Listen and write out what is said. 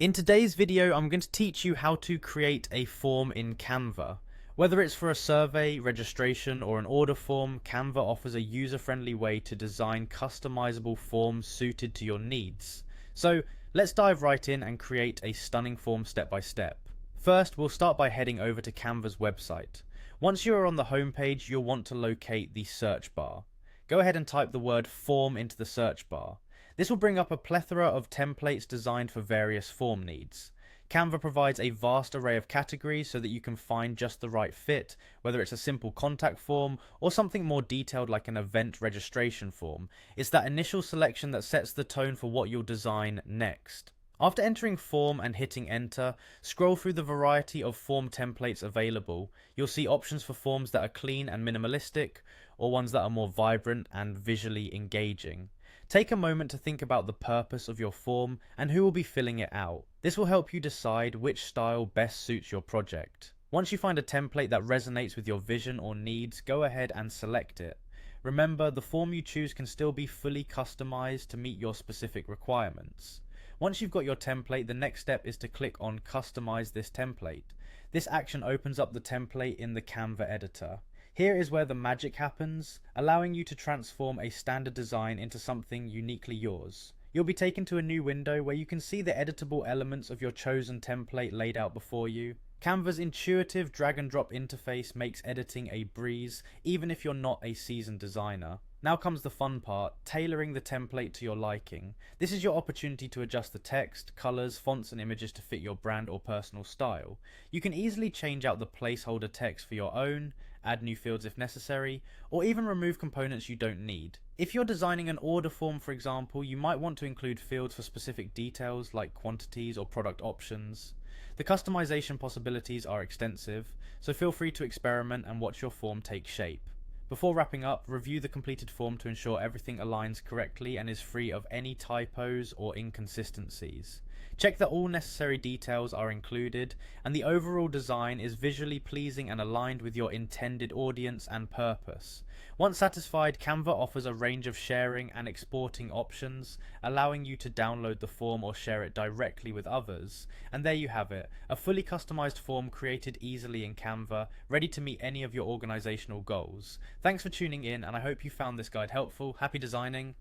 In today's video, I'm going to teach you how to create a form in Canva. Whether it's for a survey, registration, or an order form, Canva offers a user-friendly way to design customizable forms suited to your needs. So let's dive right in and create a stunning form step by step. First, we'll start by heading over to Canva's website. Once you are on the home page, you'll want to locate the search bar. Go ahead and type the word form into the search bar. This will bring up a plethora of templates designed for various form needs. Canva provides a vast array of categories so that you can find just the right fit, whether it's a simple contact form or something more detailed like an event registration form. It's that initial selection that sets the tone for what you'll design next. After entering form and hitting enter, scroll through the variety of form templates available. You'll see options for forms that are clean and minimalistic, or ones that are more vibrant and visually engaging. Take a moment to think about the purpose of your form and who will be filling it out. This will help you decide which style best suits your project. Once you find a template that resonates with your vision or needs, go ahead and select it. Remember, the form you choose can still be fully customized to meet your specific requirements. Once you've got your template, the next step is to click on Customize this template. This action opens up the template in the Canva editor. Here is where the magic happens, allowing you to transform a standard design into something uniquely yours. You'll be taken to a new window where you can see the editable elements of your chosen template laid out before you. Canva's intuitive drag and drop interface makes editing a breeze, even if you're not a seasoned designer. Now comes the fun part, tailoring the template to your liking. This is your opportunity to adjust the text, colors, fonts and images to fit your brand or personal style. You can easily change out the placeholder text for your own, add new fields if necessary, or even remove components you don't need. If you're designing an order form, for example, you might want to include fields for specific details like quantities or product options. The customization possibilities are extensive, so feel free to experiment and watch your form take shape. Before wrapping up, review the completed form to ensure everything aligns correctly and is free of any typos or inconsistencies. Check that all necessary details are included and the overall design is visually pleasing and aligned with your intended audience and purpose. Once satisfied, Canva offers a range of sharing and exporting options, allowing you to download the form or share it directly with others. And there you have it, a fully customized form created easily in Canva, ready to meet any of your organizational goals. Thanks for tuning in, and I hope you found this guide helpful. Happy designing!